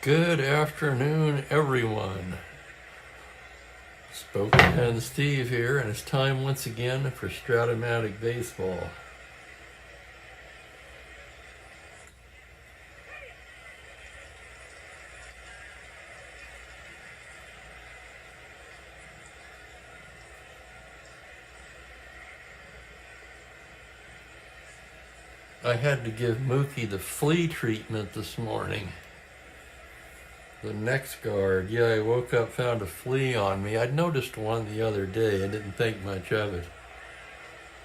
Good afternoon, everyone. Spokane Steve here, and it's time once again for Strat-O-Matic Baseball. I had to give Mookie the flea treatment this morning. The next guard. Yeah, I woke up, found a flea on me. I'd noticed one the other day and didn't think much of it.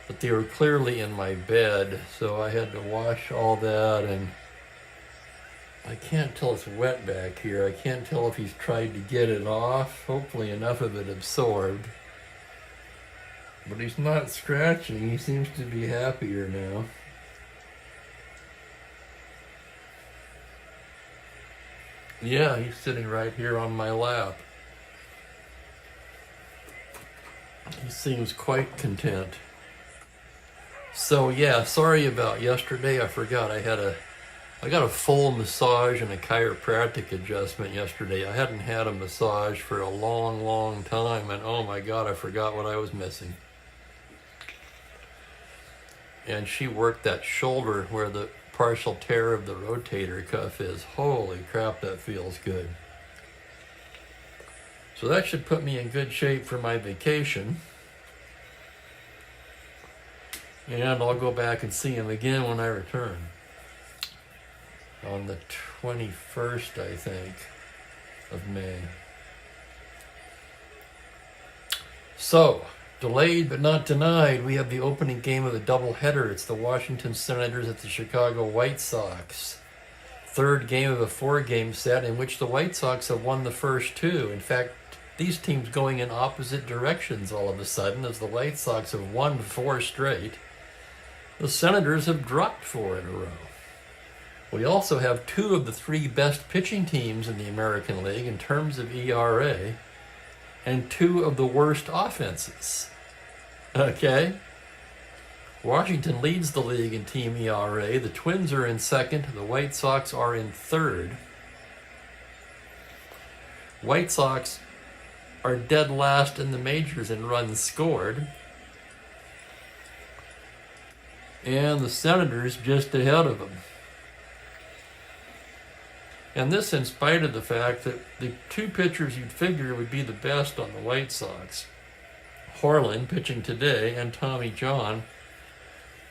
But they were clearly in my bed, so I had to wash all that, and I can't tell it's wet back here. I can't tell if he's tried to get it off. Hopefully enough of it absorbed. But he's not scratching. He seems to be happier now. Yeah, he's sitting right here on my lap. He seems quite content. So yeah, sorry about yesterday. I forgot I got a full massage and a chiropractic adjustment yesterday. I hadn't had a massage for a long time, and oh my God, I forgot what I was missing. And she worked that shoulder where the partial tear of the rotator cuff is. Holy crap, that feels good. So that should put me in good shape for my vacation. And I'll go back and see him again when I return. On the 21st, I think, of May. So, delayed but not denied, we have the opening game of the doubleheader. It's the Washington Senators at the Chicago White Sox. Third game of a four-game set in which the White Sox have won the first two. In fact, these teams going in opposite directions all of a sudden, as the White Sox have won 4 straight. The Senators have dropped 4 in a row. We also have 2 of the 3 best pitching teams in the American League in terms of ERA, and 2 of the worst offenses. Okay? Washington leads the league in team ERA. The Twins are in second. The White Sox are in third. White Sox are dead last in the majors in runs scored. And the Senators just ahead of them. And this in spite of the fact that the 2 pitchers you'd figure would be the best on the White Sox, Harlan pitching today and Tommy John,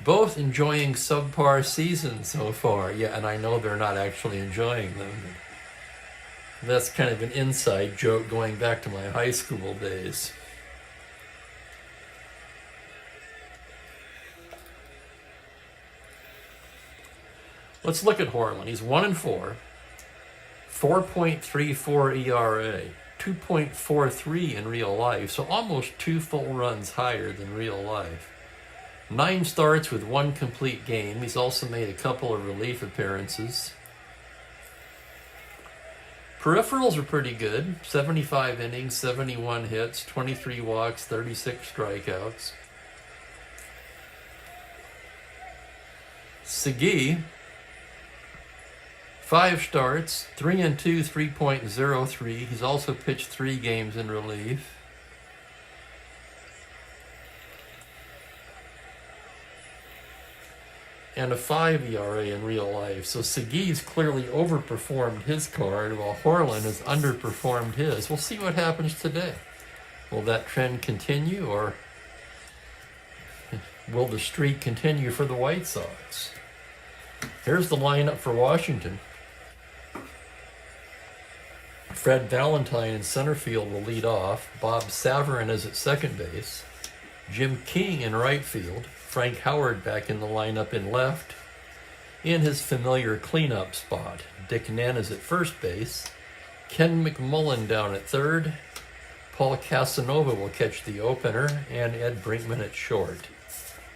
both enjoying subpar seasons so far. Yeah, and I know they're not actually enjoying them. That's kind of an inside joke going back to my high school days. Let's look at Harlan. He's 1-4. 4.34 ERA, 2.43 in real life, so almost 2 full runs higher than real life. 9 starts with 1 complete game. He's also made a couple of relief appearances. Peripherals are pretty good. 75 innings, 71 hits, 23 walks, 36 strikeouts. Segui, 5 starts, 3-2, 3.03. He's also pitched 3 games in relief. And a 5 ERA in real life. So Segui's clearly overperformed his card, while Harlan has underperformed his. We'll see what happens today. Will that trend continue, or will the streak continue for the White Sox? Here's the lineup for Washington. Fred Valentine in center field will lead off. Bob Savarin is at second base. Jim King in right field. Frank Howard back in the lineup in left. In his familiar cleanup spot, Dick Nen is at first base. Ken McMullen down at third. Paul Casanova will catch the opener, and Ed Brinkman at short.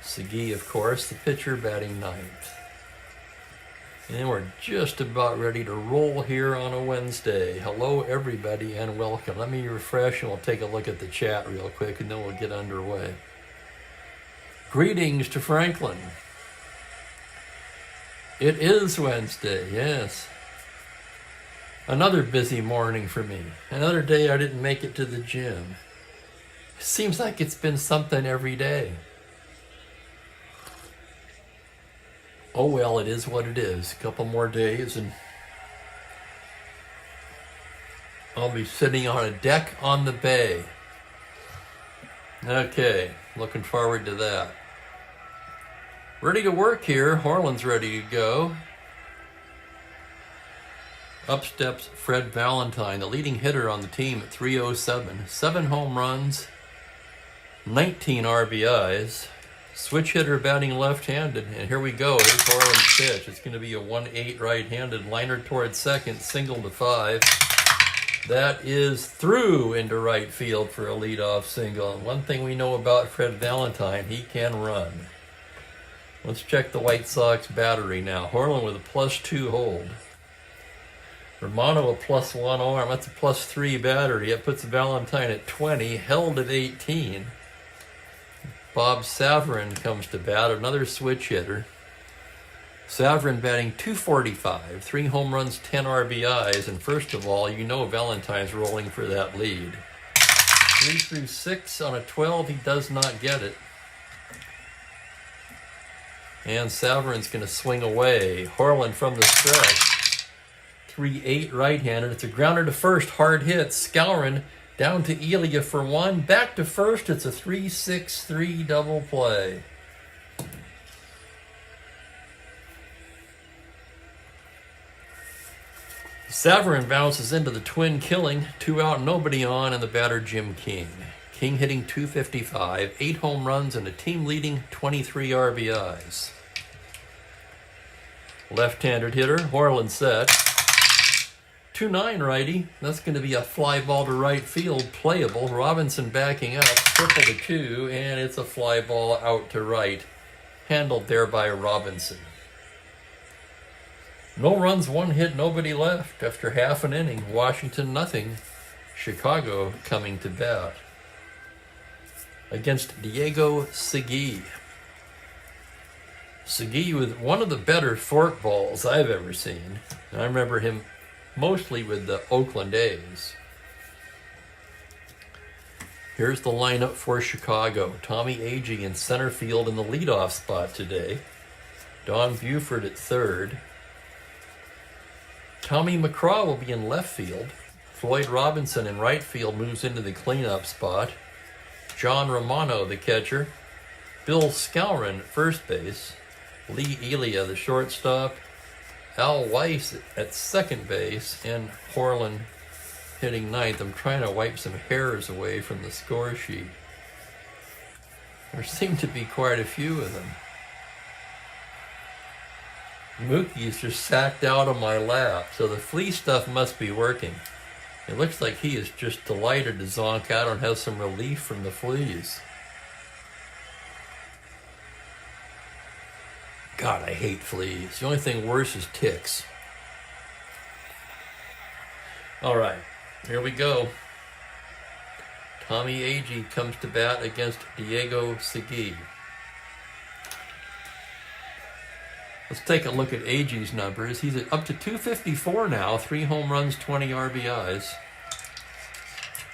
Segui, of course, the pitcher, batting ninth. And we're just about ready to roll here on a Wednesday. Hello, everybody, and welcome. Let me refresh, and we'll take a look at the chat real quick, and then we'll get underway. Greetings to Franklin. It is Wednesday, yes. Another busy morning for me. Another day I didn't make it to the gym. It seems like it's been something every day. Oh well, it is what it is. A couple more days and I'll be sitting on a deck on the bay. Okay, looking forward to that. Ready to work here. Horland's ready to go. Up steps Fred Valentine, the leading hitter on the team at 307. 7 home runs, 19 RBIs. Switch hitter batting left-handed. And here we go. Here's Horland's pitch. It's going to be a 1-8 right-handed liner towards second, single to 5. That is through into right field for a leadoff single. And one thing we know about Fred Valentine, he can run. Let's check the White Sox battery now. Horland with a +2 hold. Romano a +1 arm. That's a +3 battery. It puts Valentine at 20, held at 18. Bob Savarin comes to bat, another switch hitter. Savarin batting .245, 3 home runs, 10 RBIs, and first of all, you know Valentine's rolling for that lead. 3 through 6 on a 12, he does not get it. And Savarin's going to swing away. Horland from the stretch. 3-8 right-handed. It's a grounder to first, hard hit. Skowron down to Elia for 1. Back to first, it's a 3-6-3 double play. Savarin bounces into the twin killing. 2 out, nobody on, and the batter Jim King. King hitting .255, 8 home runs, and a team-leading 23 RBIs. Left-handed hitter, Horland set. 2-9 righty. That's going to be a fly ball to right field, playable. Robinson backing up, triple to 2, and it's a fly ball out to right, handled there by Robinson. No runs, 1 hit, nobody left. After half an inning, Washington nothing. Chicago coming to bat against Diego Segui. Segui with one of the better fork balls I've ever seen. I remember him mostly with the Oakland A's. Here's the lineup for Chicago. Tommy Agee in center field in the leadoff spot today. Don Buford at third. Tommy McCraw will be in left field. Floyd Robinson in right field moves into the cleanup spot. John Romano, the catcher. Bill Skowron at first base. Lee Elia, the shortstop. Al Weiss at second base. And Horland hitting ninth. I'm trying to wipe some hairs away from the score sheet. There seem to be quite a few of them. Mookie's just sacked out on my lap, so the flea stuff must be working. It looks like he is just delighted to zonk out and have some relief from the fleas. God, I hate fleas. The only thing worse is ticks. All right, here we go. Tommy Agee comes to bat against Diego Segui. Let's take a look at Agee's numbers. He's up to 254 now, 3 home runs, 20 RBIs.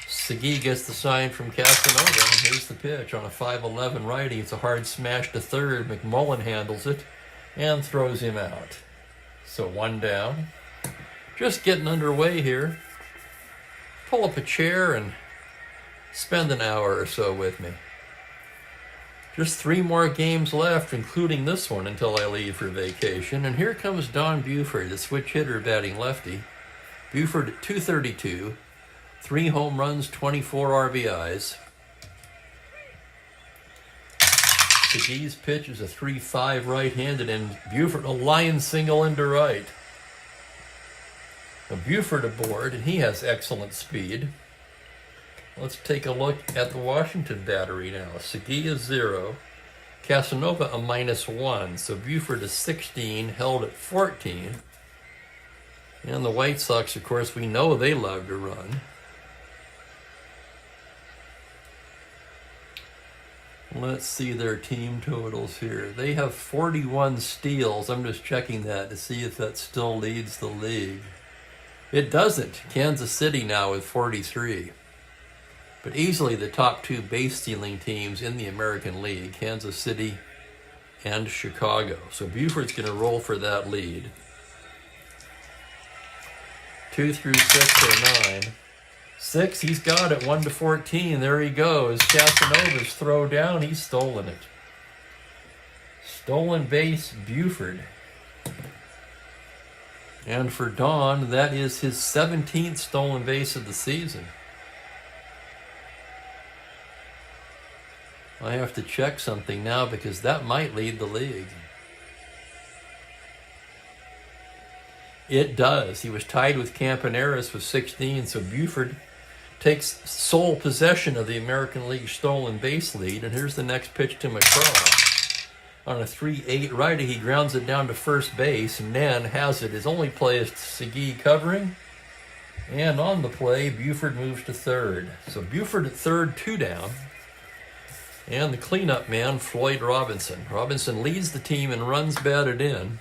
Segui gets the sign from Casanova, and here's the pitch on a 5-11 righty. It's a hard smash to third. McMullen handles it and throws him out. So 1 down. Just getting underway here. Pull up a chair and spend an hour or so with me. Just 3 more games left, including this one, until I leave for vacation. And here comes Don Buford, the switch hitter batting lefty. Buford at .232, 3 home runs, 24 RBIs. Segui's pitch is a 3-5 right-handed, and Buford a line single into right. Now Buford aboard, and he has excellent speed. Let's take a look at the Washington battery now. Segui is 0. Casanova a -1. So Buford is 16, held at 14. And the White Sox, of course, we know they love to run. Let's see their team totals here. They have 41 steals. I'm just checking that to see if that still leads the league. It doesn't. Kansas City now with 43. But easily the top two base stealing teams in the American League, Kansas City and Chicago. So Buford's going to roll for that lead. 2 through 6 or 9. 6, he's got it. 1 to 14. There he goes. Casanova's throw down. He's stolen it. Stolen base, Buford. And for Don, that is his 17th stolen base of the season. I have to check something now because that might lead the league. It does. He was tied with Campaneris with 16, so Buford takes sole possession of the American League stolen base lead. And here's the next pitch to McCraw. On a 3-8 righty, he grounds it down to first base. Nen has it. His only play is Segui covering. And on the play, Buford moves to third. So Buford at third, 2 down. And the cleanup man, Floyd Robinson. Robinson leads the team in runs batted in.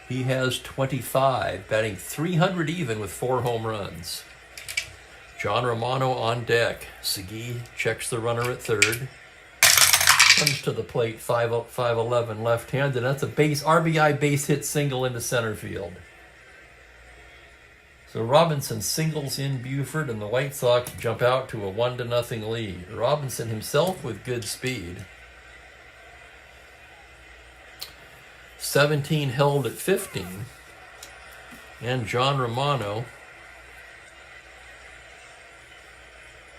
He has 25, batting 300 even with 4 home runs. John Romano on deck. Segui checks the runner at third. Comes to the plate, 5'11", left-handed. That's a RBI base hit single into center field. So Robinson singles in Buford, and the White Sox jump out to a 1-0 lead. Robinson himself with good speed. 17 held at 15. And John Romano.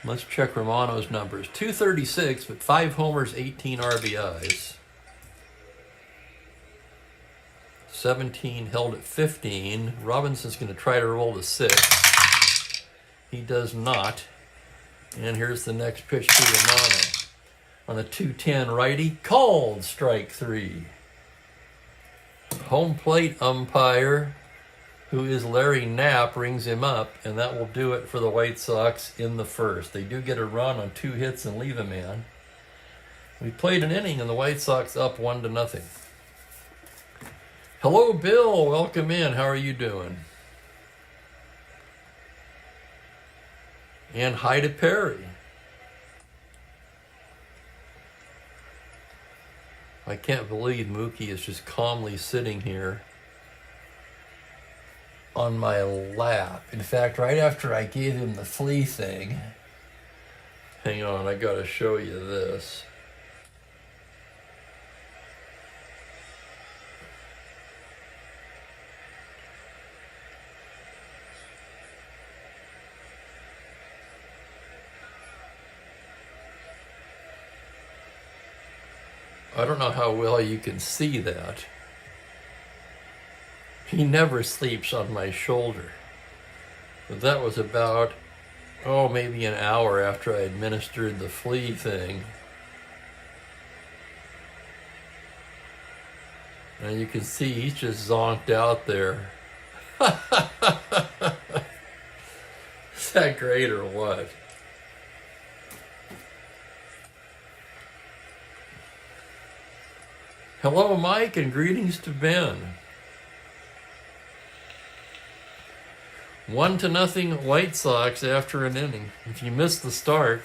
Let's check Romano's numbers. 236, but 5 homers, 18 RBIs. 17 held at 15. Robinson's going to try to roll to 6. He does not. And here's the next pitch to Romano. On a 210 righty, called strike 3. Home plate umpire, who is Larry Knapp, rings him up, and that will do it for the White Sox in the first. They do get a run on 2 hits and leave a man. We played an inning, and the White Sox up 1-0. Hello, Bill. Welcome in. How are you doing? And hi to Perry. I can't believe Mookie is just calmly sitting here on my lap. In fact, right after I gave him the flea thing, hang on, I gotta show you this. I don't know how well you can see that. He never sleeps on my shoulder. But that was about, maybe an hour after I administered the flea thing. And you can see he's just zonked out there. Is that great or what? Hello, Mike, and greetings to Ben. 1-0 White Sox after an inning. If you missed the start,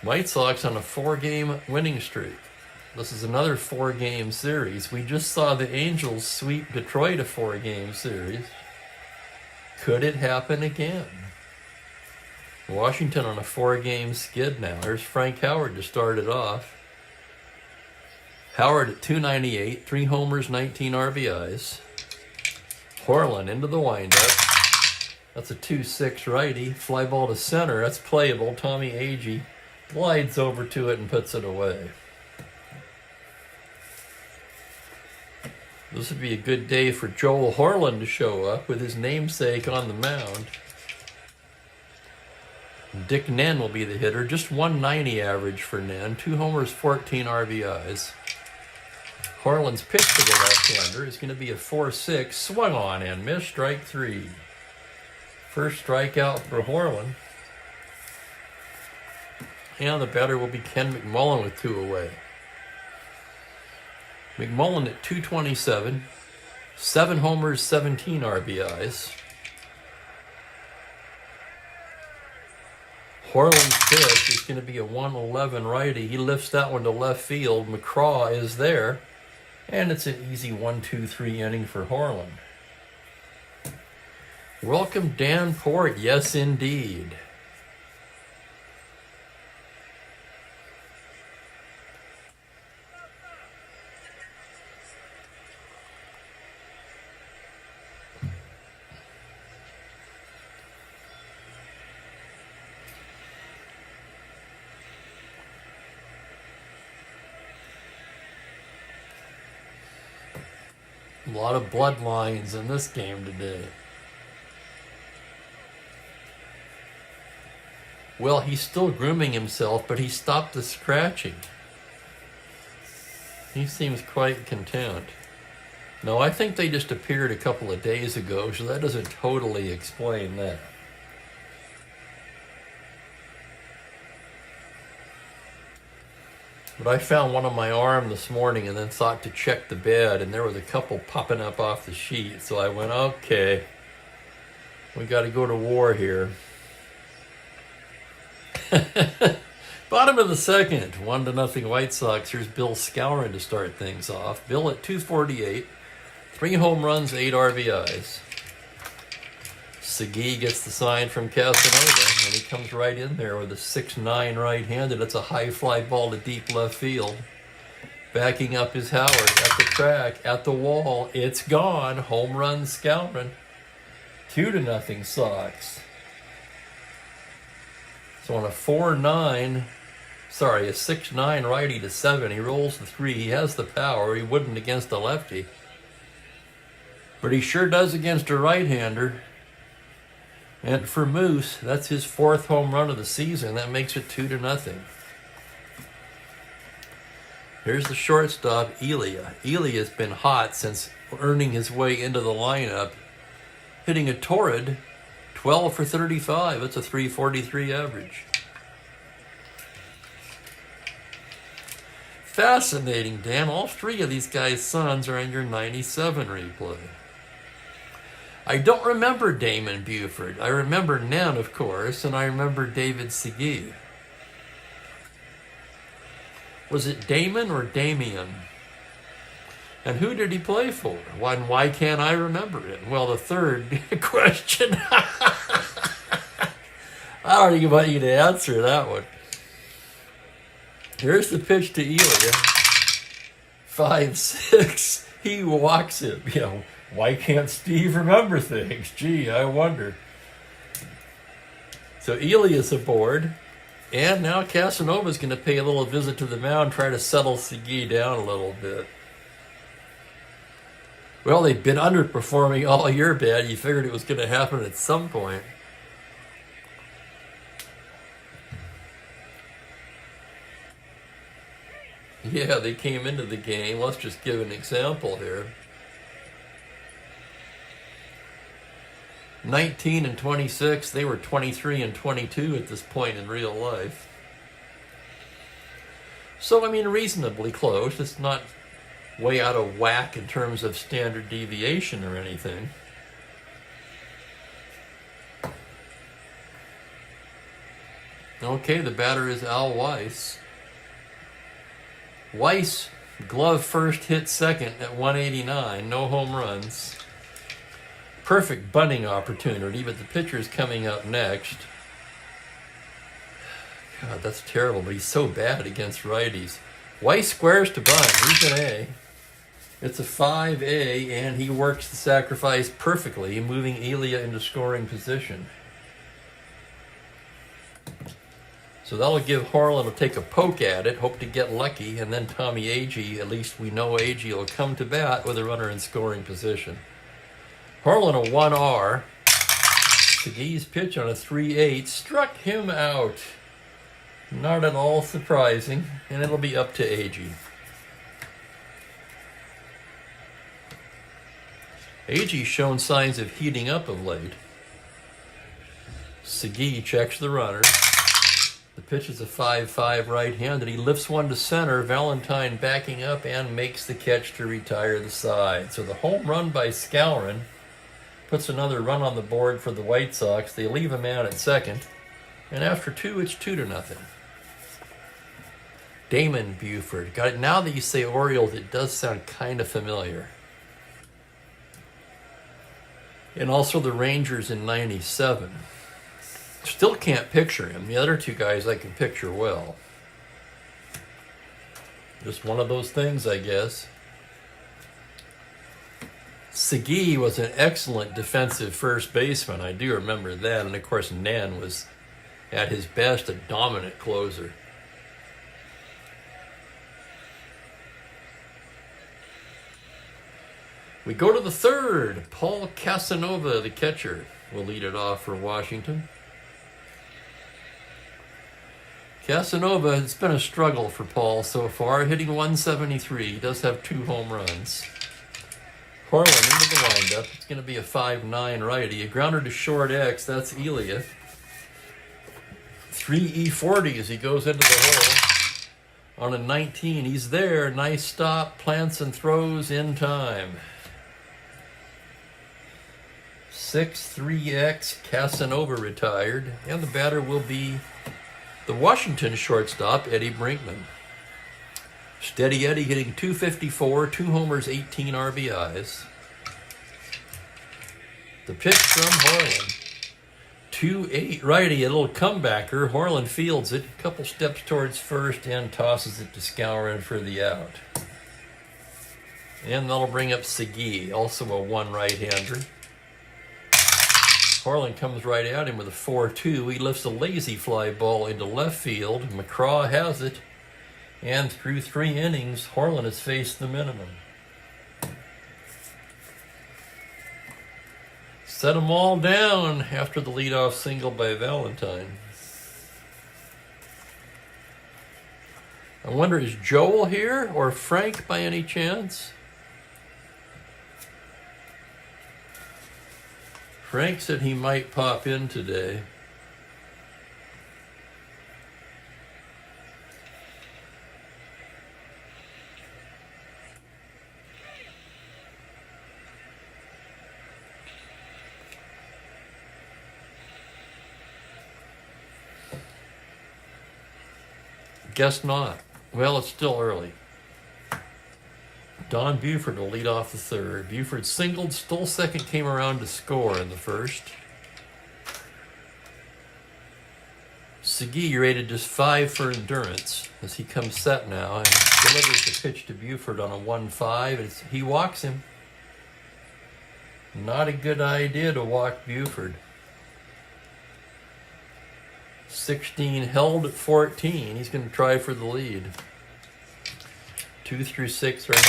White Sox on a 4-game winning streak. This is another 4-game series. We just saw the Angels sweep Detroit a 4-game series. Could it happen again? Washington on a 4-game skid now. There's Frank Howard to start it off. Howard at 298, 3 homers, 19 RBIs. Horland into the windup. That's a 2-6 righty. Fly ball to center. That's playable. Tommy Agee glides over to it and puts it away. This would be a good day for Joel Horland to show up with his namesake on the mound. Dick Nen will be the hitter. Just 190 average for Nen. 2 homers, 14 RBIs. Horland's pitch to the left-hander is going to be a 4-6. Swung on and missed. Strike 3. First strikeout for Horland. And the batter will be Ken McMullen with 2 away. McMullen at 227. 7 homers, 17 RBIs. Horland's pitch is going to be a 111 righty. He lifts that one to left field. McCraw is there. And it's an easy 1-2-3 inning for Horland. Welcome, Dan Port. Yes, indeed. A lot of bloodlines in this game today. Well, he's still grooming himself, but he stopped the scratching. He seems quite content. No, I think they just appeared a couple of days ago, so that doesn't totally explain that. But I found one on my arm this morning and then thought to check the bed, and there was a couple popping up off the sheet. So I went, okay, we got to go to war here. Bottom of the second, 1-0 White Sox. Here's Bill Skowron to start things off. Bill at 248, 3 home runs, 8 RBIs. Segui gets the sign from Casanova, and he comes right in there with a 6'9" right-handed. It's a high fly ball to deep left field. Backing up is Howard at the track, at the wall. It's gone. Home run Skowron. 2-0 Sox. So on a 6'9" righty to 7, he rolls the 3. He has the power. He wouldn't against a lefty. But he sure does against a right-hander. And for Moose, that's his 4th home run of the season. That makes it 2-0. Here's the shortstop, Elia. Elia's been hot since earning his way into the lineup, hitting a torrid 12 for 35. It's a 343 average. Fascinating, Dan. All 3 of these guys' sons are in your 97 replay. I don't remember Damon Buford. I remember Nen, of course, and I remember David Segui. Was it Damon or Damien? And who did he play for? Why can't I remember it? Well, the third question. I don't even want you to answer that one. Here's the pitch to Elia. 5-6. He walks it. You know, why can't Steve remember things? Gee, I wonder. So Elia's aboard. And now Casanova's going to pay a little visit to the mound, try to settle Segui down a little bit. Well, they've been underperforming all year, bad. You figured it was going to happen at some point. Yeah, they came into the game. Let's just give an example here. 19 and 26. They were 23 and 22 at this point in real life. So, I mean, reasonably close. It's not way out of whack in terms of standard deviation or anything. Okay, the batter is Al Weiss. Weiss, glove first, hit second at 189. No home runs. Perfect bunting opportunity, but the pitcher's coming up next. God, that's terrible, but he's so bad against righties. Weiss squares to bunt. He's an A. It's a 5A, and he works the sacrifice perfectly, moving Elia into scoring position. So that'll give Harlan to take a poke at it, hope to get lucky, and then Tommy Agee, at least we know Agee will come to bat with a runner in scoring position. Harlan a 1R. Segui's pitch on a 3-8 struck him out. Not at all surprising, and it'll be up to Agee. Agee's shown signs of heating up of late. Segui checks the runner. The pitch is a 5-5 right-handed. He lifts one to center. Valentine backing up and makes the catch to retire the side. So the home run by Skowron puts another run on the board for the White Sox. They leave a man at second. And after 2, it's 2-0. Damon Buford. Got it. Now that you say Orioles, it does sound kind of familiar. And also the Rangers in 97. Still can't picture him. The other 2 guys I can picture well. Just one of those things, I guess. Segui was an excellent defensive first baseman. I do remember that. And of course, Nen was at his best a dominant closer. We go to the 3rd. Paul Casanova, the catcher, will lead it off for Washington. Casanova, it's been a struggle for Paul so far, hitting 173. He does have 2 home runs. Harlan into the windup. It's going to be a 5-9 righty. A grounder to short X. That's Elia. 3E40 as he goes into the hole. On a 19, he's there. Nice stop. Plants and throws in time. 6-3X. Casanova retired. And the batter will be the Washington shortstop, Eddie Brinkman. Steady Eddie hitting 254, 2 homers, 18 RBIs. The pitch from Harlan. 2-8 righty, a little comebacker. Harlan fields it, a couple steps towards first and tosses it to Skowron for the out. And that'll bring up Segui, also a 1 right-hander. Harlan comes right at him with a 4-2. He lifts a lazy fly ball into left field. McCraw has it. And through 3 innings, Harlan has faced the minimum. Set them all down after the leadoff single by Valentine. I wonder, is Joel here or Frank by any chance? Frank said he might pop in today. Guess not. Well, it's still early. Don Buford will lead off the 3rd. Buford singled, stole second, came around to score in the 1st. Segui rated just 5 for endurance as he comes set now and delivers the pitch to Buford on a 1-5. He walks him. Not a good idea to walk Buford. 16 held at 14. He's going to try for the lead. 2 through 6 are 9.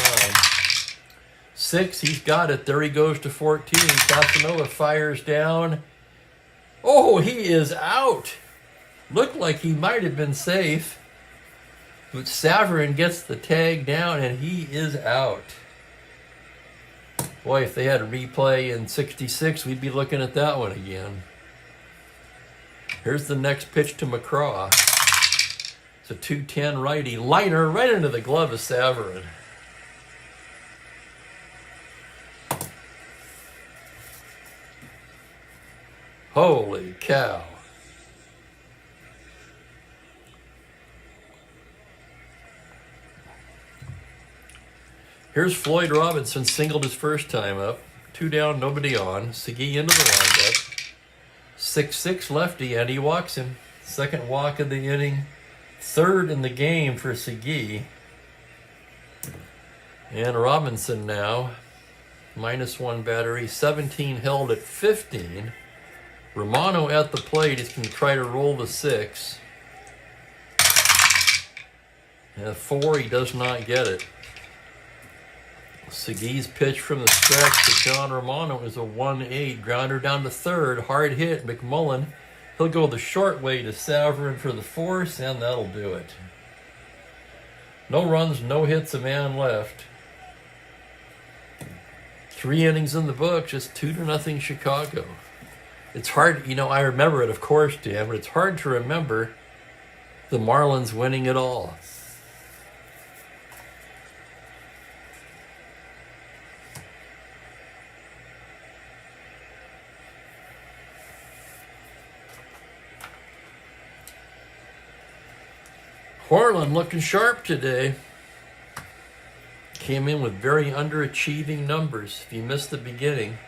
6, he's got it. There he goes to 14. Casanova fires down. Oh, he is out. Looked like he might have been safe. But Savarin gets the tag down and he is out. Boy, if they had a replay in 66, we'd be looking at that one again. Here's the next pitch to McCraw. It's a 2-10 righty. Liner right into the glove of Savarin. Holy cow. Here's Floyd Robinson, singled his first time up. 2 down, nobody on. Segui into the windup. 6-6 lefty, and he walks him. Second walk of the inning. 3rd in the game for Segui. And Robinson now, -1 battery, 17 held at 15. Romano at the plate is going to try to roll the 6. And a 4, he does not get it. Segui's pitch from the stretch to John Romano is a 1-8. Grounder down to 3rd. Hard hit. McMullen. He'll go the short way to Savarin for the force, and that'll do it. No runs, no hits, a man left. 3 innings in the book, just 2-0 Chicago. It's hard, I remember it, of course, Dan, but it's hard to remember the Marlins winning it all. Horland looking sharp today. Came in with very underachieving numbers. If you missed the beginning,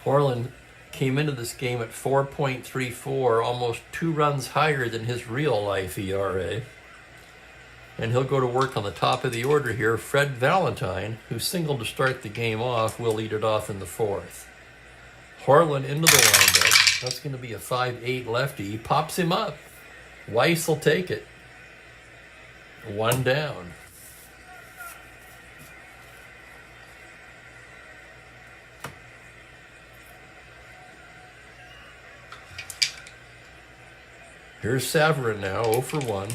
Horland came into this game at 4.34, almost 2 runs higher than his real life ERA. And he'll go to work on the top of the order here. Fred Valentine, who singled to start the game off, will lead it off in the 4th. Horland into the windup. That's going to be a 5-8 lefty. He pops him up. Weiss will take it. 1 down. Here's Savarin now, 0 for 1.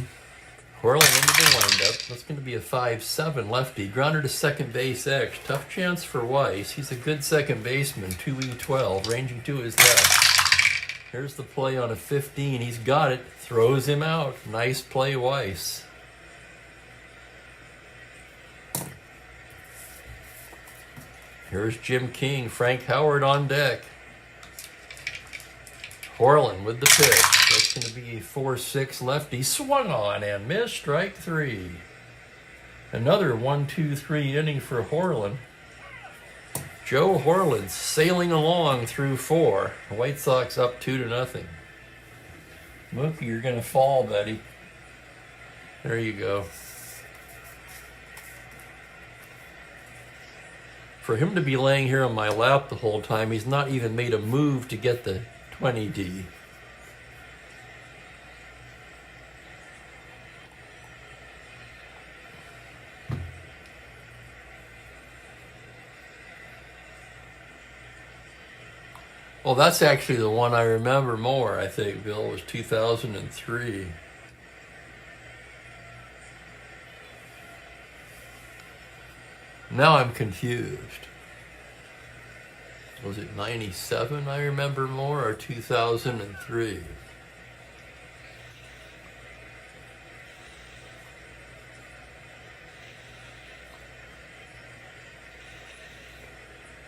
Horland into the windup. That's going to be a 5-7 lefty. Grounder to second base X. Tough chance for Weiss. He's a good second baseman, 2E12, ranging to his left. Here's the play on a 15. He's got it. Throws him out. Nice play, Weiss. Here's Jim King. Frank Howard on deck. Horland with the pitch. That's going to be a 4-6 lefty. Swung on and missed. Strike 3. Another 1-2-3 inning for Horland. Joe Horland sailing along through 4. The White Sox up 2-0. Mookie, you're going to fall, buddy. There you go. For him to be laying here on my lap the whole time, he's not even made a move to get the 20D. Well, that's actually the one I remember more, I think, Bill, was 2003. Now I'm confused. Was it 97 I remember more, or 2003?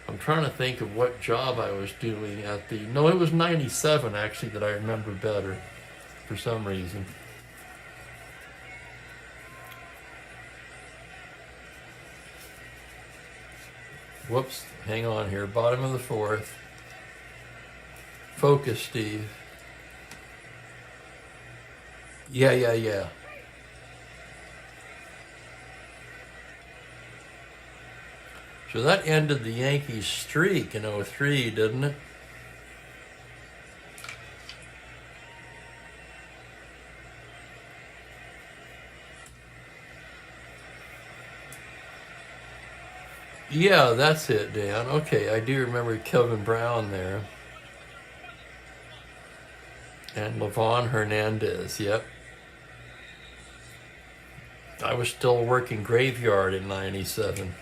I'm trying to think of what job I was doing at the... No, it was 97 actually that I remember better for some reason. Whoops, hang on here. Bottom of the 4th. Focus, Steve. Yeah. So that ended the Yankees' streak in 03, didn't it? Yeah, that's it, Dan. Okay, I do remember Kevin Brown there. And Levon Hernandez, yep. I was still working graveyard in 97.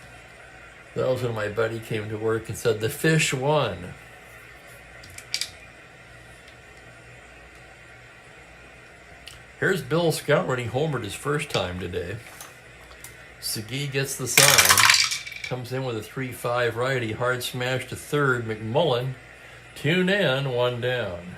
That was when my buddy came to work and said, the Fish won. Here's Bill Scout when he homered his first time today. Segui gets the sign. Comes in with a 3-5 righty. Hard smash to third. McMullen. 2 in, 1 down.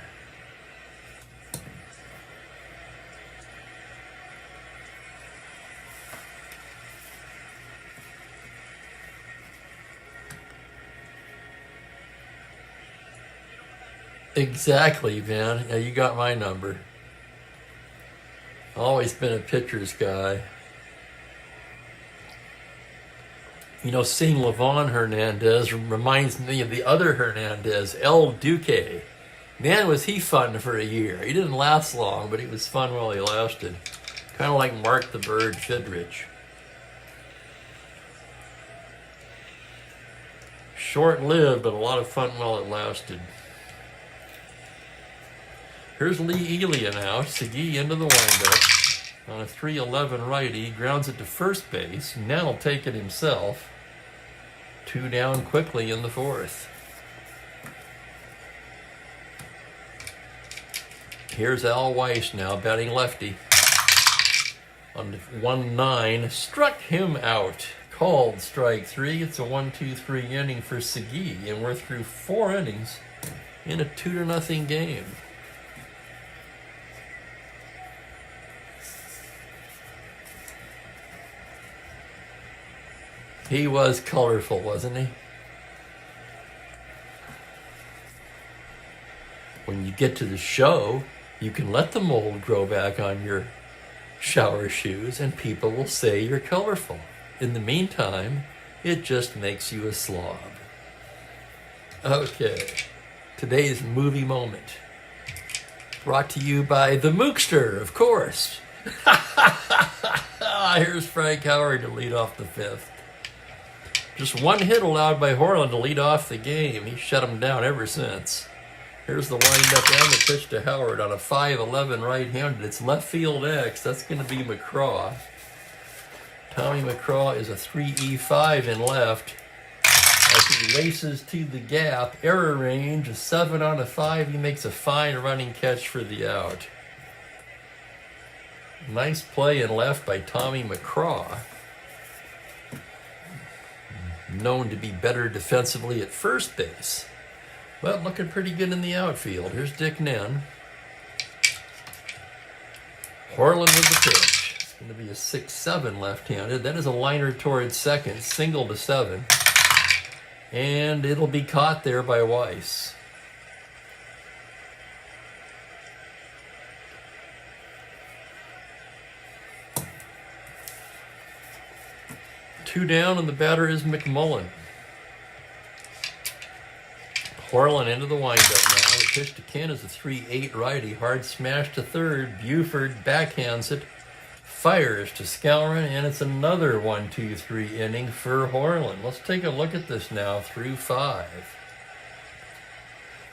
Exactly, Van. Yeah, you got my number. Always been a pitcher's guy. You know, seeing Levon Hernandez reminds me of the other Hernandez, El Duque. Man, was he fun for a year. He didn't last long, but he was fun while he lasted. Kind of like Mark the Bird Fidrich. Short-lived, but a lot of fun while it lasted. Here's Lee Elia now. Segui into the windup. On a 3-11 righty. Grounds it to first base. Now will take it himself. 2 down quickly in the 4th. Here's Al Weiss now, batting lefty. On 1-9. Struck him out. Called strike 3. It's a 1-2-3 inning for Segui. And we're through 4 innings in a 2-0 game. He was colorful, wasn't he? When you get to the show, you can let the mold grow back on your shower shoes and people will say you're colorful. In the meantime, it just makes you a slob. Okay, today's movie moment. Brought to you by the Mookster, of course. Here's Frank Howard to lead off the fifth. Just one hit allowed by Horland to lead off the game. He shut him down ever since. Here's the windup and the pitch to Howard on a 5-11 right-handed. It's left field X. That's going to be McCraw. Tommy McCraw is a 3E5 in left. As he races to the gap, error range, a 7 on a 5. He makes a fine running catch for the out. Nice play in left by Tommy McCraw. Known to be better defensively at first base. But looking pretty good in the outfield. Here's Dick Nen. Horland with the pitch. It's going to be a 6-7 left-handed. That is a liner towards second, single to 7. And it'll be caught there by Weiss. Two down, and the batter is McMullen. Horland into the windup now. The pitch to Ken is a 3-8 righty. Hard smash to third. Buford backhands it. Fires to Skowron, and it's another 1-2-3 inning for Horland. Let's take a look at this now through 5.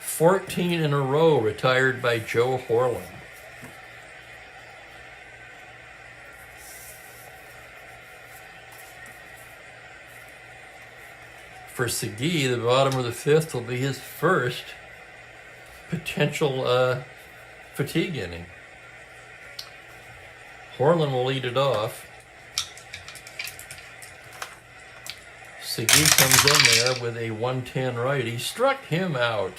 14 in a row retired by Joe Horland. For Segui, the bottom of the fifth will be his first potential fatigue inning. Horland will lead it off. Segui comes in there with a 110 right. He struck him out.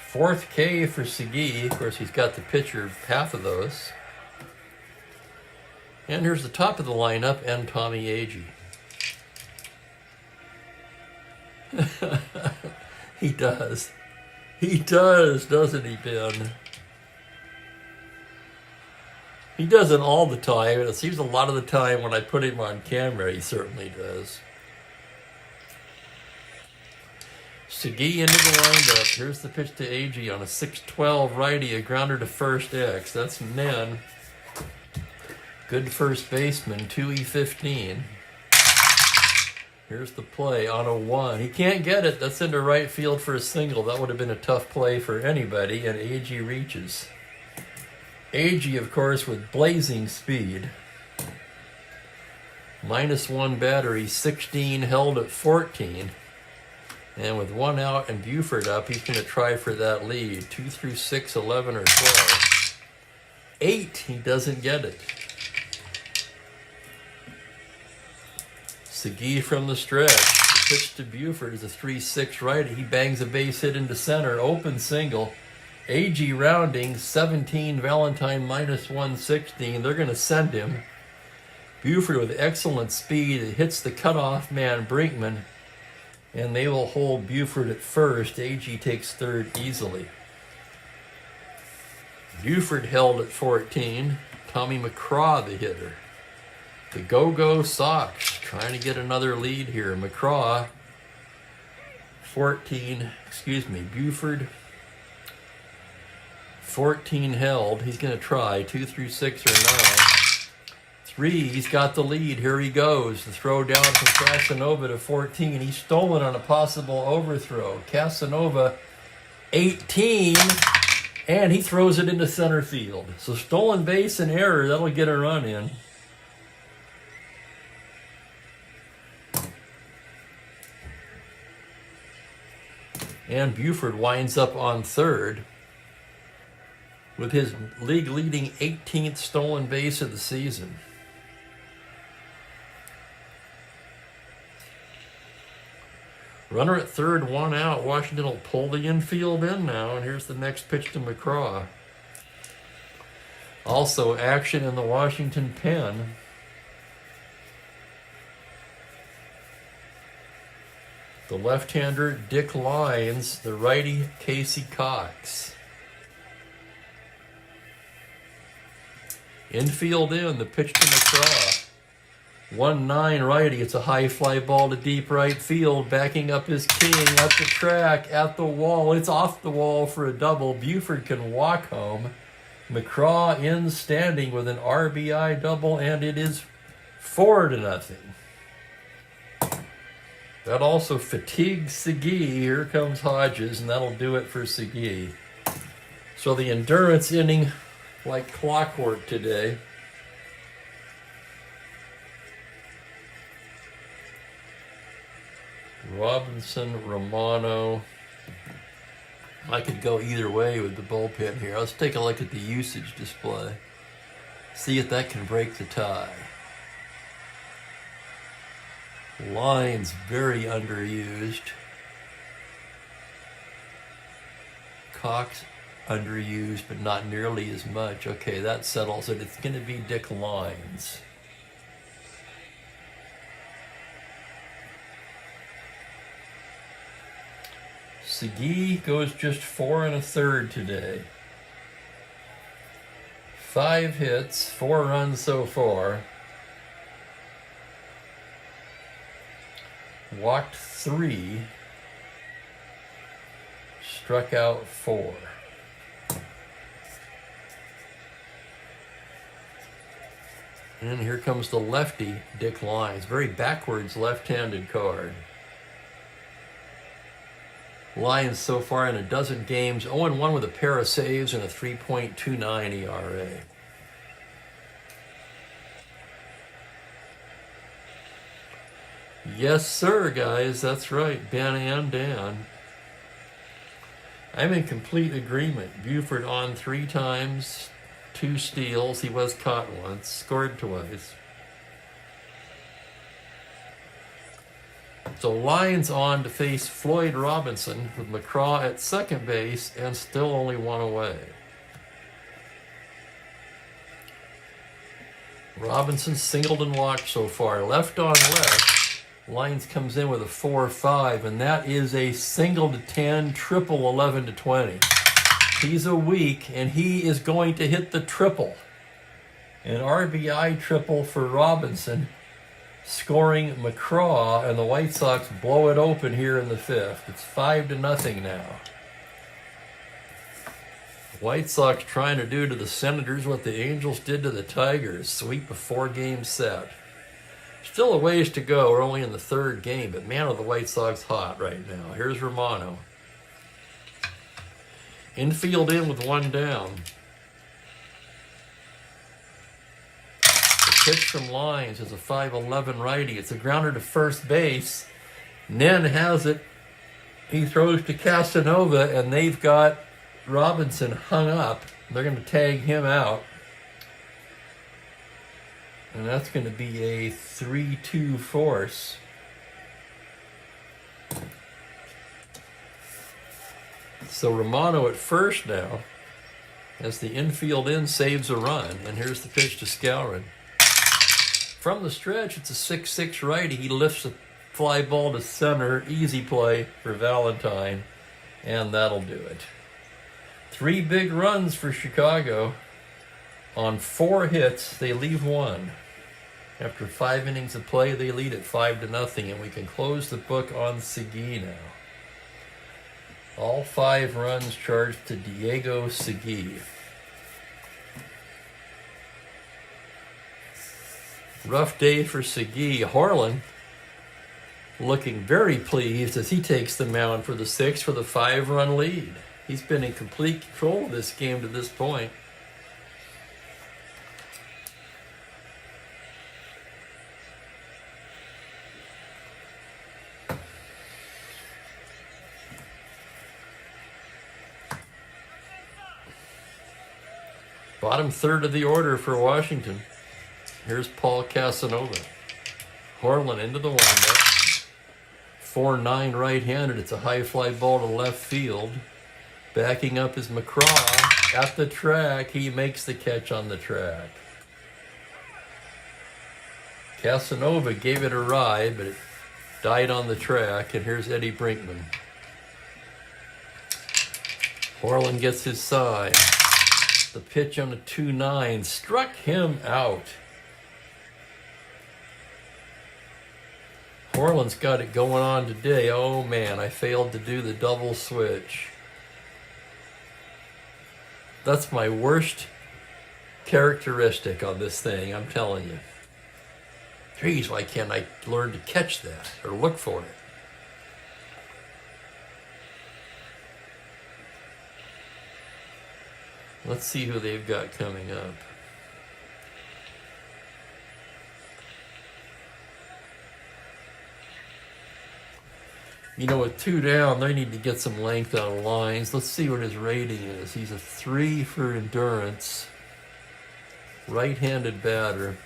Fourth K for Segui. Of course, he's got the pitcher half of those. And here's the top of the lineup and Tommy Agee. He does. He does, doesn't he, Ben? He does it all the time, and it seems a lot of the time when I put him on camera, he certainly does. Segui into the windup. Here's the pitch to Agee on a 6-12 righty, a grounder to first X. That's Nen. Good first baseman, 2E15. Here's the play on a 1. He can't get it. That's into right field for a single. That would have been a tough play for anybody, and Agee reaches. Agee, of course, with blazing speed. -1 battery, 16 held at 14. And with 1 out and Buford up, he's going to try for that lead. 2 through 6, 11 or 12. 8, he doesn't get it. Segui from the stretch. The pitch to Buford is a 3-6 righty. He bangs a base hit into center. Open single. Agee rounding. 17. Valentine -116. They're going to send him. Buford with excellent speed. It hits the cutoff man, Brinkman. And they will hold Buford at first. Agee takes third easily. Buford held at 14. Tommy McCraw, the hitter. The Go-Go Sox trying to get another lead here. McCraw, 14, Buford, 14 held. He's going to try 2 through 6 or 9. 3, he's got the lead. Here he goes. The throw down from Casanova to 14. He's stolen on a possible overthrow. Casanova, 18, and he throws it into center field. So stolen base and error, that'll get a run in. And Buford winds up on third with his league-leading 18th stolen base of the season. Runner at third, 1 out. Washington will pull the infield in now, and here's the next pitch to McCraw. Also action in the Washington pen. The left-hander, Dick Lyons. The righty, Casey Cox. Infield in, the pitch to McCraw. 1-9 righty. It's a high fly ball to deep right field. Backing up his king at the track, at the wall. It's off the wall for a double. Buford can walk home. McCraw in standing with an RBI double, and it is 4-0. That also fatigues Segui. Here comes Hodges, and that'll do it for Segui. So the endurance inning like clockwork today. Robinson, Romano. I could go either way with the bullpen here. Let's take a look at the usage display. See if that can break the tie. Lyons very underused. Cox underused, but not nearly as much. Okay, that settles it. It's going to be Dick Lyons. Segui goes just 4 1/3 today. 5 hits, 4 runs so far. Walked 3. Struck out 4. And here comes the lefty, Dick Lyons. Very backwards left-handed card. Lyons so far in a dozen games, 0-1 with a pair of saves and a 3.29 ERA. Yes, sir, guys. That's right. Ben and Dan. I'm in complete agreement. Buford on 3 times, 2 steals. He was caught once, scored twice. So Lyons on to face Floyd Robinson with McCraw at second base and still only 1 away. Robinson singled and walked so far. Left on left. Lyons comes in with a 4-5, and that is a single to 10, triple 11 to 20. He's a weak, and he is going to hit the triple. An RBI triple for Robinson, scoring McCraw, and the White Sox blow it open here in the 5th. It's 5-0 now. The White Sox trying to do to the Senators what the Angels did to the Tigers, sweep a 4-game set. Still a ways to go. We're only in the 3rd game, but man, are the White Sox hot right now. Here's Romano. Infield in with 1 down. The pitch from Lyons is a 5-11 righty. It's a grounder to first base. Nen has it. He throws to Casanova, and they've got Robinson hung up. They're going to tag him out. And that's going to be a 3-2 force. So Romano at first now, as the infield in saves a run. And here's the pitch to Skowron. From the stretch, it's a 6-6 righty. He lifts a fly ball to center. Easy play for Valentine. And that'll do it. 3 big runs for Chicago. On 4 hits, they leave 1. After 5 innings of play, they lead at 5-0, and we can close the book on Segui now. All 5 runs charged to Diego Segui. Rough day for Segui. Harlan looking very pleased as he takes the mound for the 6th for the 5-run lead. He's been in complete control of this game to this point. Bottom 3rd of the order for Washington. Here's Paul Casanova. Harlan into the windup. 4-9 right-handed. It's a high fly ball to left field. Backing up is McCraw. At the track, he makes the catch on the track. Casanova gave it a ride, but died on the track, and here's Eddie Brinkman. Horland gets his side. The pitch on the 2-9 struck him out. Horland's got it going on today. Oh man, I failed to do the double switch. That's my worst characteristic on this thing, I'm telling you. Geez, why can't I learn to catch that or look for it? Let's see who they've got coming up. You know, with 2 down, they need to get some length out of lines. Let's see what his rating is. He's a 3 for endurance. Right-handed batter.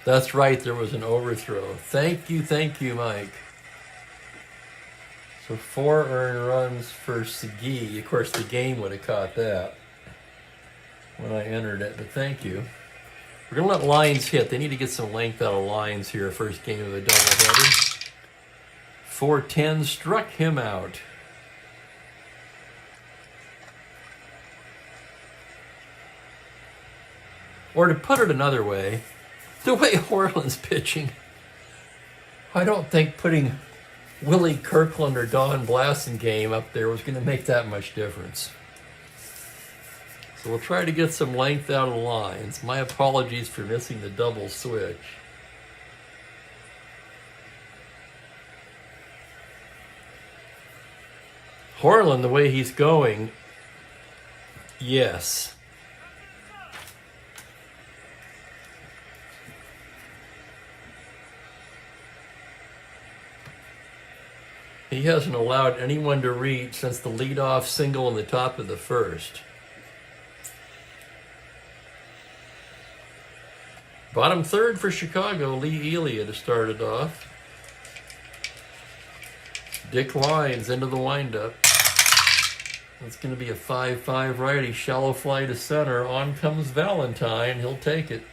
That's right, there was an overthrow. Thank you, Mike. So 4 earned runs for Segui. Of course, the game would have caught that when I entered it, but thank you. We're going to let lines hit. They need to get some length out of lines here. First game of the doubleheader. 4-10 struck him out. Or to put it another way, the way Horland's pitching, I don't think putting Willie Kirkland or Don Blasingame up there was going to make that much difference. So we'll try to get some length out of the lines. My apologies for missing the double switch. Horland, the way he's going, yes. He hasn't allowed anyone to reach since the leadoff single in the top of the first. Bottom third for Chicago, Lee Elia to start it off. Dick Lines into the windup. It's going to be a 5-5 righty, shallow fly to center. On comes Valentine. He'll take it.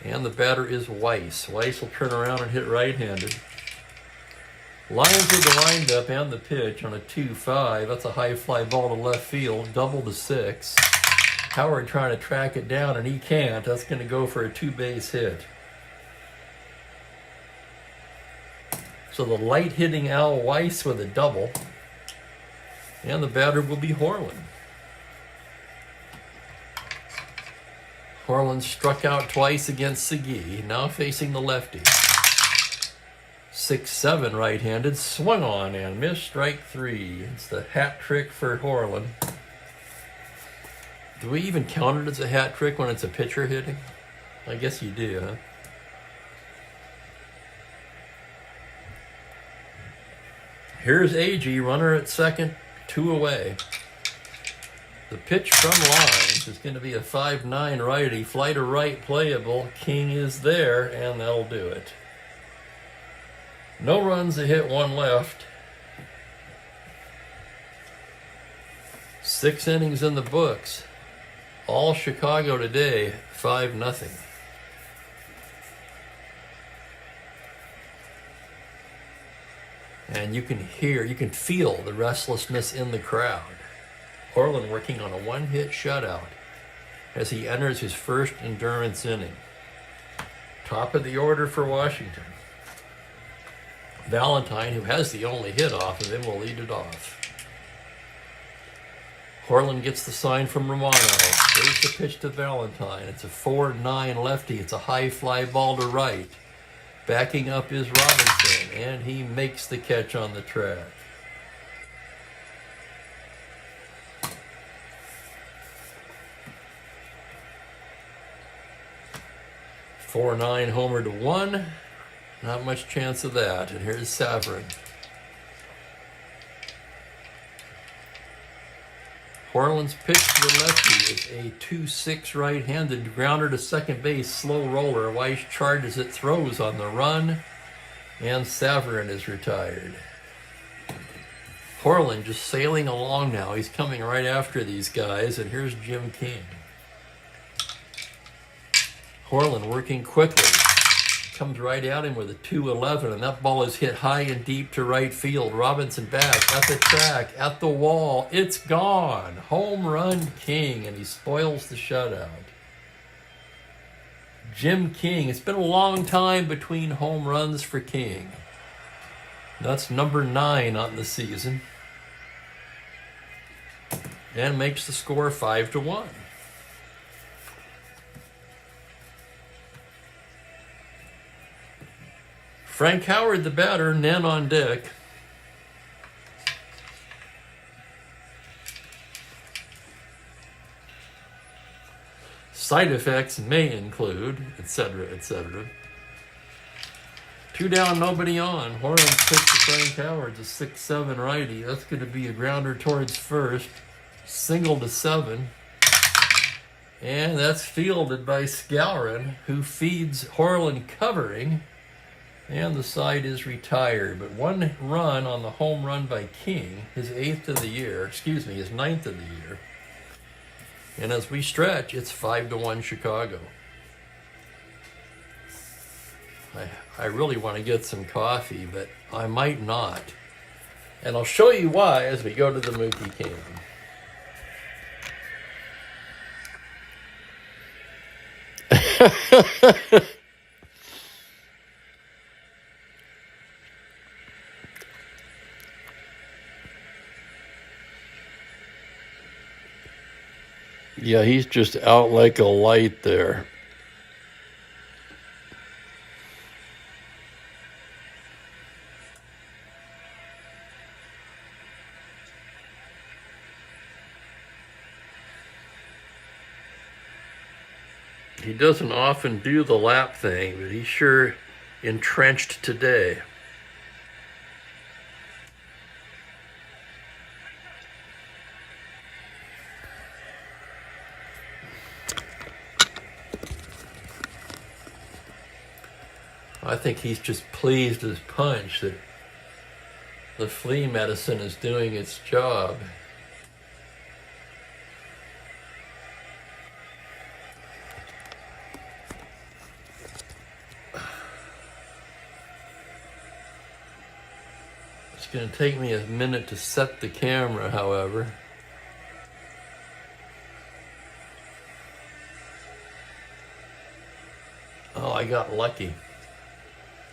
And the batter is Weiss. Weiss will turn around and hit right-handed. Lions with the windup and the pitch on a 2-5. That's a high fly ball to left field. Double to 6. Howard trying to track it down, and he can't. That's going to go for a 2-base hit. So the light-hitting Al Weiss with a double. And the batter will be Horland. Horland struck out twice against Segui, now facing the lefty. 6-7 right-handed, swung on and missed, strike 3. It's the hat trick for Horland. Do we even count it as a hat trick when it's a pitcher hitting? I guess you do, huh? Here's Agee, runner at second, 2 away. The pitch from Lines is going to be a 5-9 righty, fly to right playable. King is there, and that'll do it. No runs, a hit, 1 left. 6 innings in the books. All Chicago today, 5-0. And you can hear, you can feel the restlessness in the crowd. Horland working on a 1-hit shutout as he enters his first endurance inning. Top of the order for Washington. Valentine, who has the only hit off of him, will lead it off. Horland gets the sign from Romano. There's the pitch to Valentine. It's a 4-9 lefty. It's a high fly ball to right. Backing up is Robinson, and he makes the catch on the track. 4-9 homer to 1. Not much chance of that. And here's Saverin. Horland's pitch to the lefty is a 2-6 right-handed grounder to second base, slow roller. Weiss charges it, throws on the run, and Saverin is retired. Horland just sailing along now. He's coming right after these guys, and here's Jim King. Horland working quickly. Comes right at him with a 2-11, and that ball is hit high and deep to right field. Robinson back at the track, at the wall. It's gone. Home run King, and he spoils the shutout. Jim King. It's been a long time between home runs for King. That's number 9 on the season. And makes the score 5-1. Frank Howard, the batter, Nen on deck. Side effects may include, etc., etc. 2 down, nobody on. Horland's pitch to Frank Howard, a 6-7 righty. That's going to be a grounder towards first. Single to 7. And that's fielded by Skowron, who feeds Horland covering. And the side is retired. But 1 run on the home run by King, his 9th of the year. And as we stretch, it's 5-1 Chicago. I really want to get some coffee, but I might not. And I'll show you why as we go to the Mookie Cam. Yeah, he's just out like a light there. He doesn't often do the lap thing, but he's sure entrenched today. I think he's just pleased as punch that the flea medicine is doing its job. It's going to take me a minute to set the camera, however. Oh, I got lucky.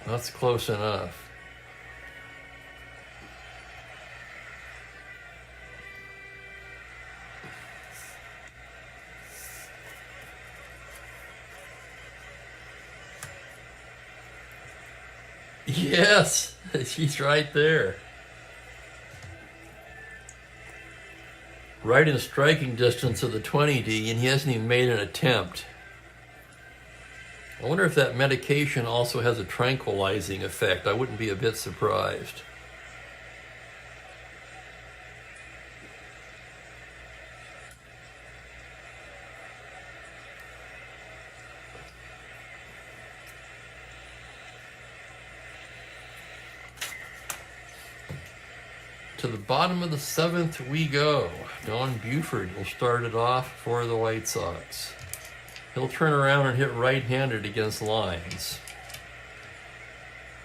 That's close enough. Yes, she's right there. Right in striking distance of the 20D, and he hasn't even made an attempt. I wonder if that medication also has a tranquilizing effect. I wouldn't be a bit surprised. To the bottom of the 7th we go. Don Buford will start it off for the White Sox. He'll turn around and hit right-handed against lines.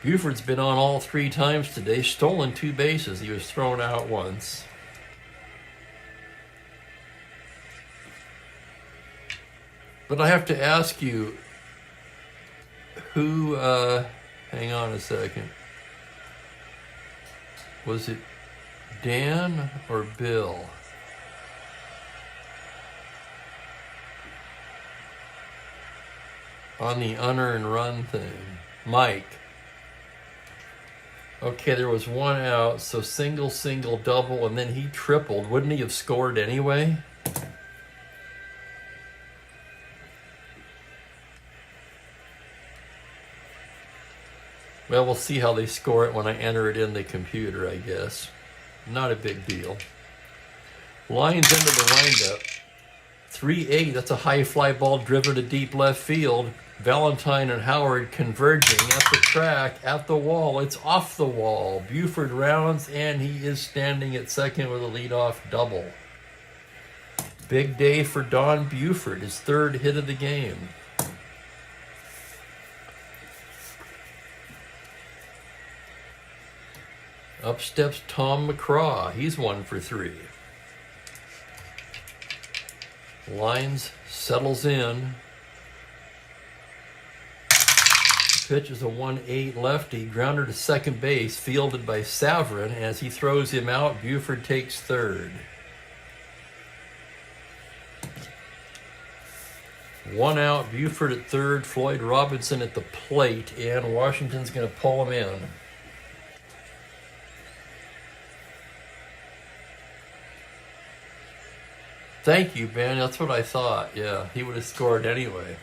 Buford's been on all 3 times today, stolen 2 bases. He was thrown out once. But I have to ask you, who, hang on a second. Was it Dan or Bill? On the unearned run thing. Mike. Okay, there was 1 out, so single, single, double, and then he tripled. Wouldn't he have scored anyway? Well, we'll see how they score it when I enter it in the computer, I guess. Not a big deal. Lines into the windup. 3-8. That's a high fly ball driven to deep left field. Valentine and Howard converging at the track, at the wall. It's off the wall. Buford rounds, and he is standing at second with a leadoff double. Big day for Don Buford, his third hit of the game. Up steps Tom McCraw. He's 1 for 3. Lines settles in. Pitch is a 1-8 lefty, grounder to second base, fielded by Savarin. As he throws him out, Buford takes third. 1 out, Buford at third, Floyd Robinson at the plate, and Washington's going to pull him in. Thank you, Ben. That's what I thought. Yeah, he would have scored anyway.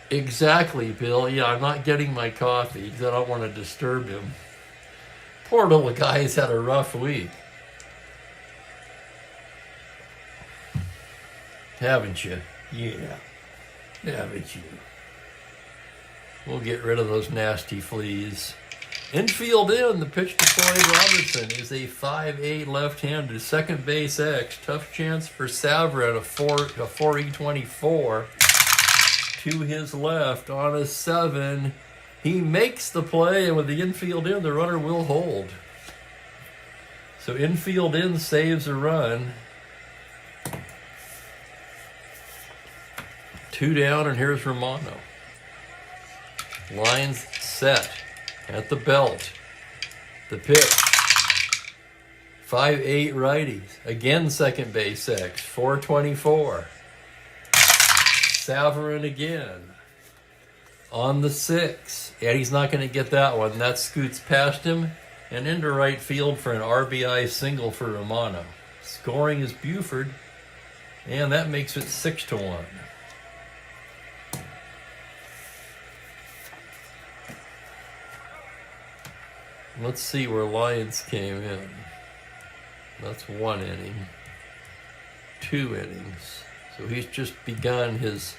Exactly, Bill. Yeah, I'm not getting my coffee because I don't want to disturb him. Poor little guy's had a rough week. Haven't you? Yeah. Haven't you? We'll get rid of those nasty fleas. Infield in, the pitch to Floyd Robertson is a 5-8 left-handed second base X. Tough chance for Savarin, a 4E24 to his left on a 7. He makes the play, and with the infield in, the runner will hold. So infield in saves a run. 2 down, and here's Romano. Lines set at the belt. The pitch. 5-8 righties. Again, second base X. 424. Savarin again. On the 6. And he's not going to get that one. That scoots past him and into right field for an RBI single for Romano. Scoring is Buford. And that makes it 6-1. Let's see where Lyons came in. That's 1 inning. 2 innings. So he's just begun his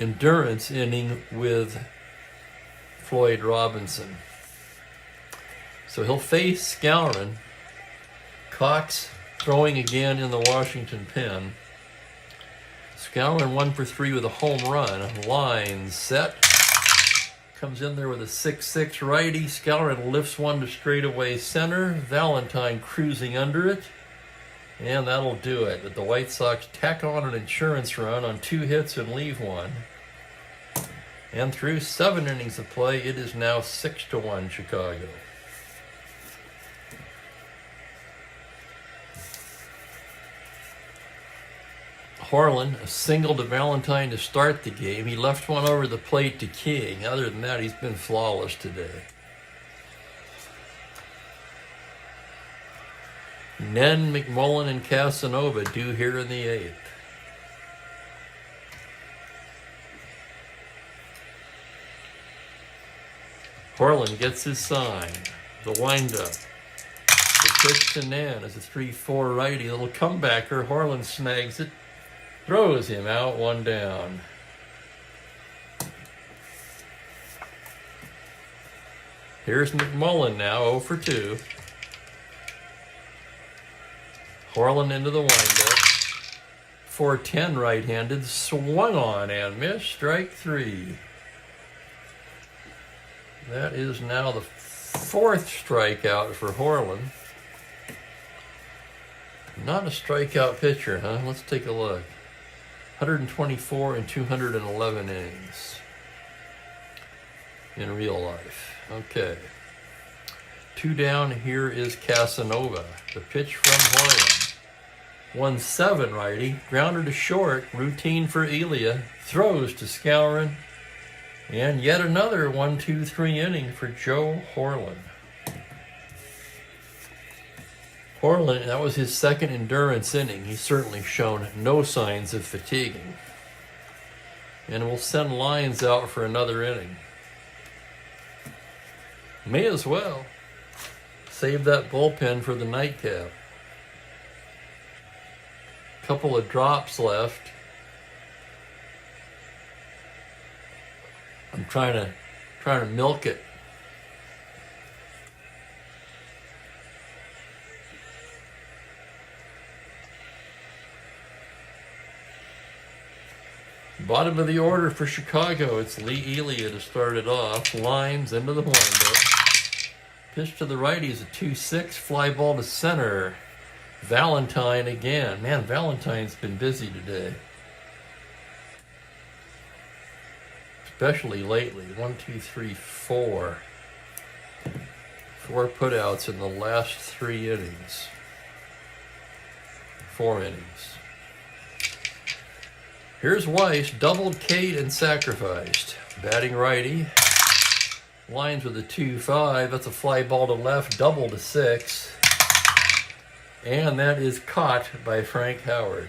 endurance inning with Floyd Robinson. So he'll face Skowron. Cox throwing again in the Washington pen. Skowron 1 for 3 with a home run. Lines set. Comes in there with a 6-6 righty. Skowron lifts one to straightaway center. Valentine cruising under it. And that'll do it. But the White Sox tack on an insurance run on 2 hits and leave 1. And through 7 innings of play, it is now 6-1 Chicago. Harlan, a single to Valentine to start the game. He left one over the plate to King. Other than that, he's been flawless today. Nen, McMullen, and Casanova due here in the 8th. Harlan gets his sign. The windup. The pitch to Nen as a 3-4 righty. Little comebacker. Harlan snags it. Throws him out, 1 down. Here's McMullen now, 0 for 2. Harlan into the windup. 4-10 right-handed, swung on and missed, strike 3. That is now the 4th strikeout for Harlan. Not a strikeout pitcher, huh? Let's take a look. 124 and 211 innings in real life. Okay. 2 down, here is Casanova. The pitch from Harlan. 1-7 righty, grounder to short, routine for Elia. Throws to Skowron. And yet another 1-2-3 inning for Joe Harlan. Harlan, that was his 2nd endurance inning. He's certainly shown no signs of fatiguing. and we'll send Lyons out for another inning. May as well. Save that bullpen for the nightcap. Couple of drops left. I'm trying to milk it. Bottom of the order for Chicago. It's Lee Elia to start it off. Lyons into the windup. Pitch to the righty is a 2-6. Fly ball to center. Valentine again. Man, Valentine's been busy today. Especially lately. 1, 2, 3, 4. 4 putouts in the last 3 innings. 4 innings. Here's Weiss, doubled Kate and sacrificed. Batting righty. Lyons with a 2-5. That's a fly ball to left, double to 6. And that is caught by Frank Howard.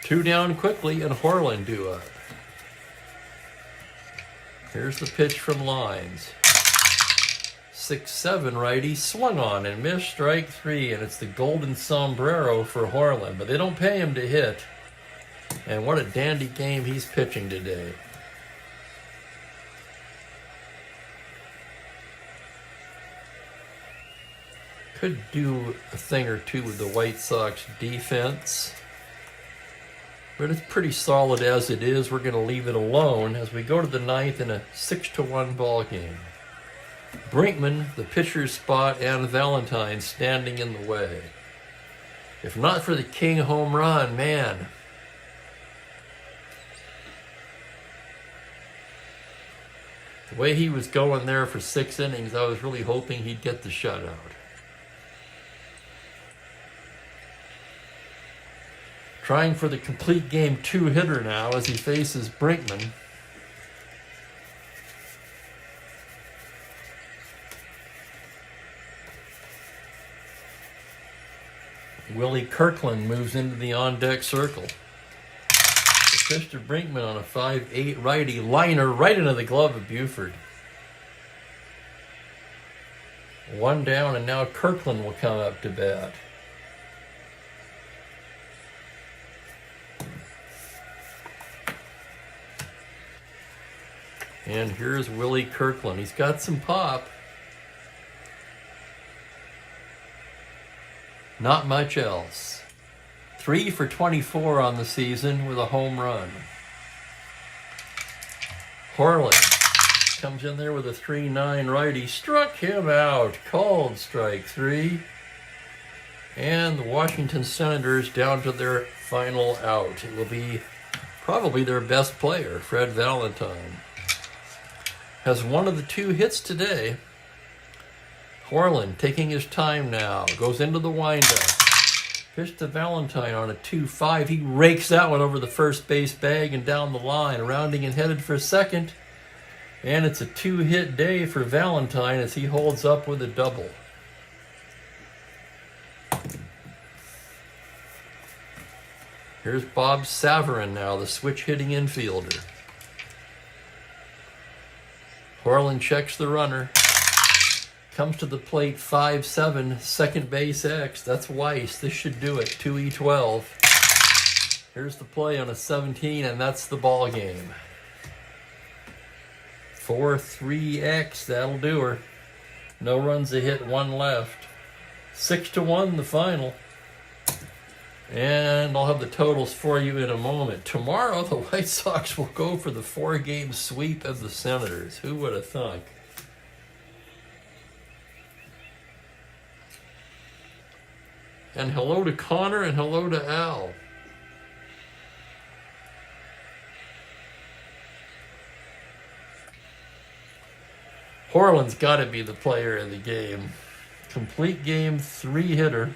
2 down quickly, and Horland due up. Here's the pitch from Lyons. 6-7 righty, swung on and missed, strike 3, and it's the golden sombrero for Horland, but they don't pay him to hit. And what a dandy game he's pitching today. Could do a thing or two with the White Sox defense, but it's pretty solid as it is. We're going to leave it alone as we go to the 9th in a 6-1 ball game. Brinkman, the pitcher's spot, and Valentine standing in the way. If not for the King home run, man. The way he was going there for 6 innings, I was really hoping he'd get the shutout. Trying for the complete game 2-hitter now as he faces Brinkman. Willie Kirkland moves into the on-deck circle. The pitch to Brinkman on a 5-8 righty liner right into the glove of Buford. 1 down, and now Kirkland will come up to bat. And here's Willie Kirkland. He's got some pop. Not much else. 3 for 24 on the season with a home run. Horland comes in there with a 3-9 righty. Struck him out. Called strike 3. And the Washington Senators down to their final out. It will be probably their best player, Fred Valentine. Has one of the 2 hits today. Horland taking his time now. Goes into the windup. Pitch to Valentine on a 2-5. He rakes that one over the first base bag and down the line. Rounding and headed for second. And it's a 2-hit day for Valentine as he holds up with a double. Here's Bob Savarin now, the switch-hitting infielder. Horland checks the runner. Comes to the plate, 5-7, second base X. That's Weiss. This should do it. 2E12. Here's the play on a 17, and that's the ball game. 4-3X. That'll do her. No runs a hit, 1 left. 6-1 the final. And I'll have the totals for you in a moment. Tomorrow, the White Sox will go for the 4-game sweep of the Senators. Who would have thunk? And hello to Connor and hello to Al. Horland's got to be the player of the game. Complete game 3-hitter.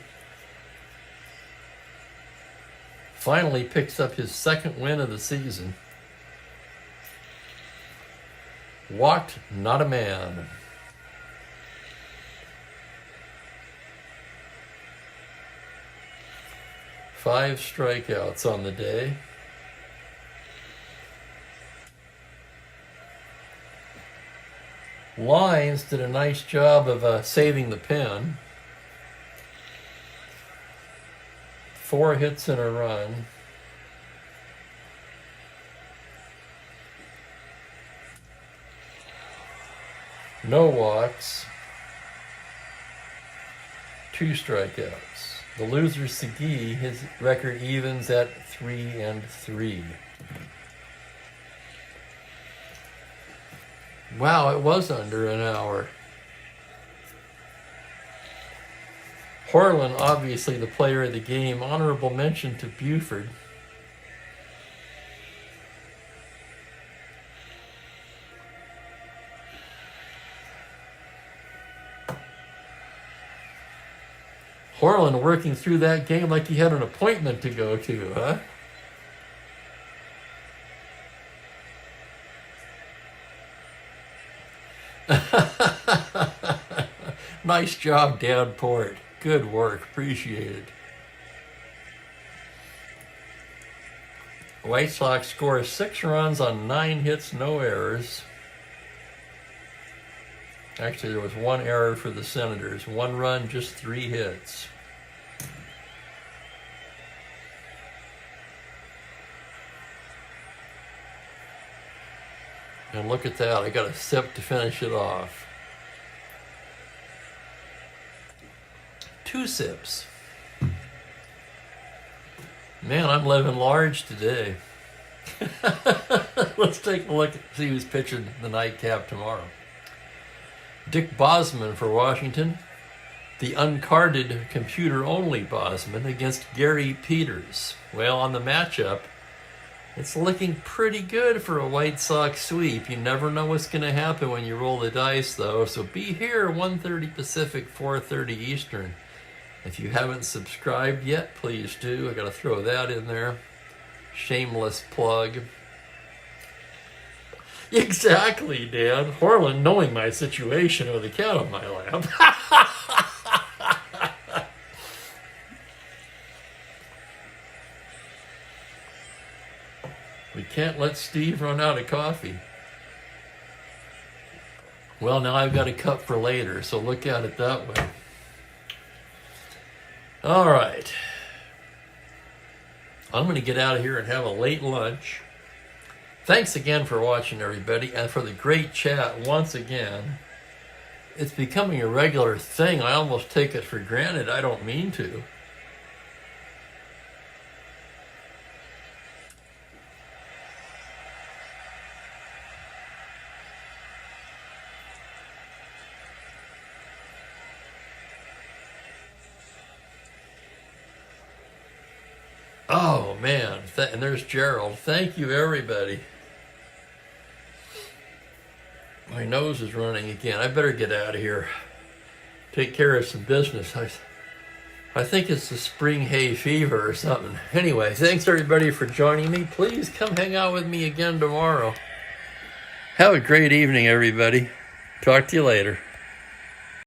Finally picks up his 2nd win of the season. Walked not a man. 5 strikeouts on the day. Lyons did a nice job of saving the pen. 4 hits and a run. No walks. 2 strikeouts. The loser, Segui, his record evens at 3-3. Wow, it was under an hour. Horland, obviously the player of the game. Honorable mention to Buford. Horland working through that game like he had an appointment to go to, huh? Nice job, Dan Port. Good work. Appreciate it. White Sox score 6 runs on 9 hits, no errors. Actually, there was 1 error for the Senators. 1 run, just 3 hits. And look at that. I got a sip to finish it off. 2 sips. Man, I'm living large today. Let's take a look and see who's pitching the nightcap tomorrow. Dick Bosman for Washington. The uncarded computer-only Bosman against Gary Peters. Well, on the matchup, it's looking pretty good for a White Sox sweep. You never know what's going to happen when you roll the dice, though. So be here 1:30 Pacific, 4:30 Eastern. If you haven't subscribed yet, please do. I got to throw that in there. Shameless plug. Exactly, Dan. Horland, knowing my situation with a cat on my lap. We can't let Steve run out of coffee. Well, now I've got a cup for later, so look at it that way. All right. I'm going to get out of here and have a late lunch. Thanks again for watching, everybody, and for the great chat once again. It's becoming a regular thing. I almost take it for granted. I don't mean to. Oh, man. And there's Gerald. Thank you, everybody. My nose is running again. I better get out of here. Take care of some business. I think it's the spring hay fever or something. Anyway, thanks, everybody, for joining me. Please come hang out with me again tomorrow. Have a great evening, everybody. Talk to you later.